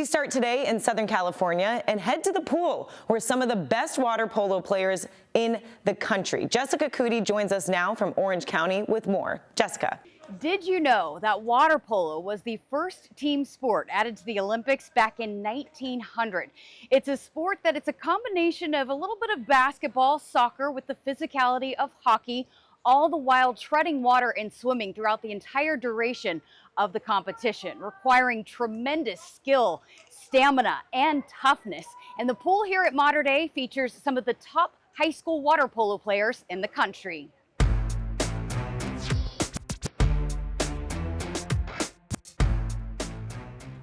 start today in Southern California and head to the pool, where some of the best water polo players in the country. Jessica Cootie joins us now from Orange County with more. Jessica. Did you know that water polo was the first team sport added to the Olympics back in 1900? It's a sport that it's a combination of a little bit of basketball, soccer with the physicality of hockey, all the while treading water and swimming throughout the entire duration of the competition, requiring tremendous skill, stamina, and toughness. And the pool here at Mater Dei features some of the top high school water polo players in the country.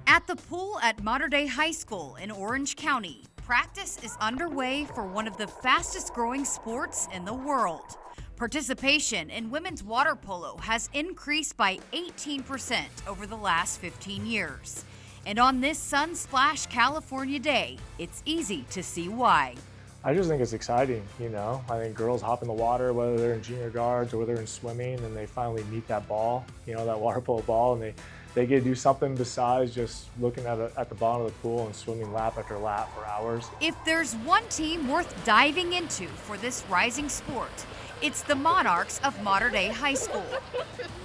At the pool at Mater Dei High School in Orange County, practice is underway for one of the fastest growing sports in the world. Participation in women's water polo has increased by 18% over the last 15 years. And on this Sunsplash California day, it's easy to see why. I just think it's exciting, you know. I think girls hop in the water, whether they're in junior guards or whether they're in swimming, and they finally meet that ball, you know, that water polo ball, and they get to do something besides just looking at the bottom of the pool and swimming lap after lap for hours. If there's one team worth diving into for this rising sport, it's the Monarchs of Mater Dei High School.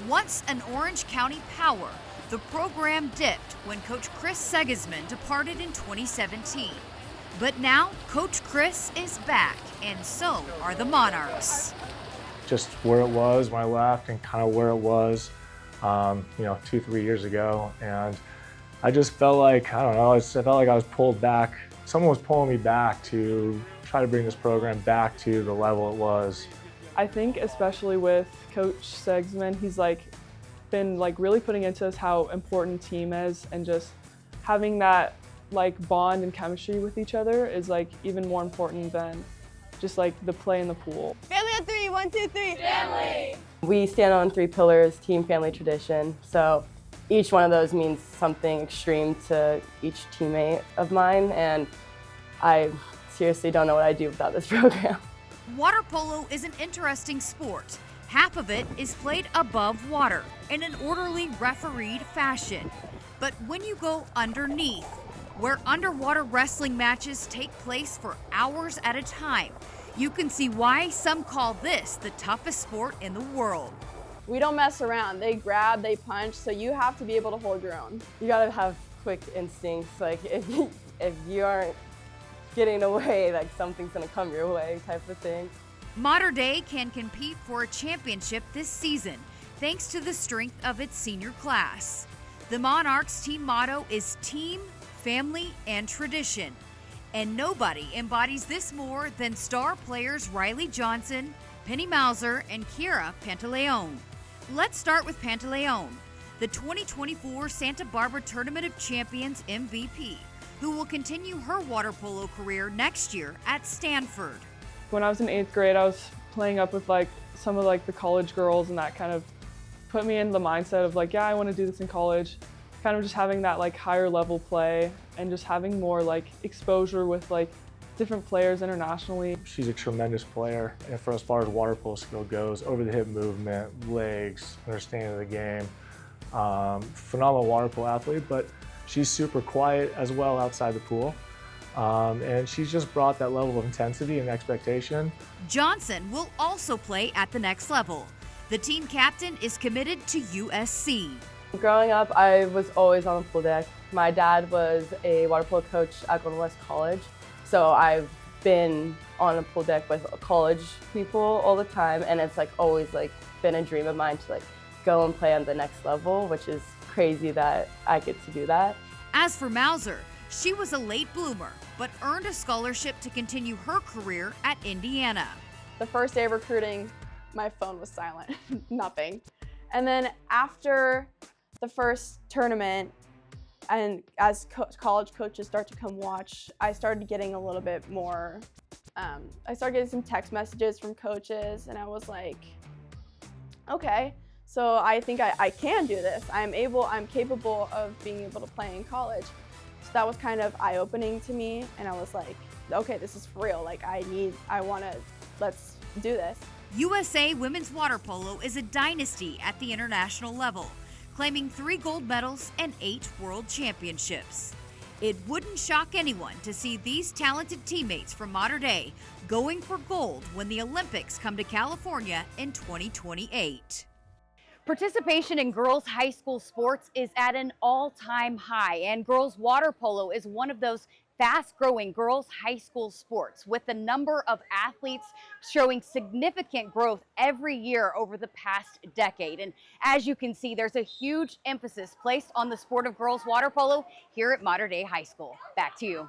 Once an Orange County power, the program dipped when Coach Chris Segisman departed in 2017. But now, Coach Chris is back, and so are the Monarchs. Just where it was when I left and kind of where it was, 2-3 years ago. And I just felt like, I don't know, I felt like I was pulled back. Someone was pulling me back to try to bring this program back to the level it was. I think especially with Coach Segsman, he's been really putting into us how important team is, and just having that bond and chemistry with each other is even more important than just the play in the pool. Family on three, 1, 2, 3. Family! We stand on 3 pillars: team, family, tradition. So each one of those means something extreme to each teammate of mine, and I seriously don't know what I'd do without this program. Water polo is an interesting sport. Half of it is played above water in an orderly refereed fashion. But when you go underneath, where underwater wrestling matches take place for hours at a time, you can see why some call this the toughest sport in the world. We don't mess around. They grab, they punch, so you have to be able to hold your own. You gotta have quick instincts. If you aren't getting away, something's gonna come your way, type of thing. Mater Dei can compete for a championship this season thanks to the strength of its senior class. The Monarchs team motto is team, family, and tradition. And nobody embodies this more than star players Riley Johnson, Penny Mauser, and Kiera Pantaleon. Let's start with Pantaleon, the 2024 Santa Barbara Tournament of Champions MVP, who will continue her water polo career next year at Stanford. When I was in 8th grade, I was playing up with some of the college girls, and that kind of put me in the mindset of yeah, I want to do this in college. Kind of just having that higher level play and just having more exposure with different players internationally. She's a tremendous player, and for as far as water polo skill goes, over the hip movement, legs, understanding of the game, phenomenal water polo athlete, but she's super quiet as well outside the pool. And she's just brought that level of intensity and expectation. Johnson will also play at the next level. The team captain is committed to USC. Growing up, I was always on the pool deck. My dad was a water polo coach at Golden West College, so I've been on a pool deck with college people all the time, and it's always been a dream of mine to go and play on the next level, which is crazy that I get to do that. As for Mauser, she was a late bloomer, but earned a scholarship to continue her career at Indiana. The first day of recruiting, my phone was silent, nothing. And then after the first tournament, and as college coaches start to come watch, I started getting a little bit more, I started getting some text messages from coaches, and I was like, okay, so I think I can do this. I'm capable of being able to play in college. So that was kind of eye-opening to me, and I was like, okay, this is for real. Let's do this. USA Women's Water Polo is a dynasty at the international level, claiming 3 gold medals and 8 world championships. It wouldn't shock anyone to see these talented teammates from Mater Dei going for gold when the Olympics come to California in 2028. Participation in girls' high school sports is at an all-time high, and girls' water polo is one of those fast-growing girls' high school sports, with the number of athletes showing significant growth every year over the past decade. And as you can see, there's a huge emphasis placed on the sport of girls' water polo here at Mater Dei High School. Back to you.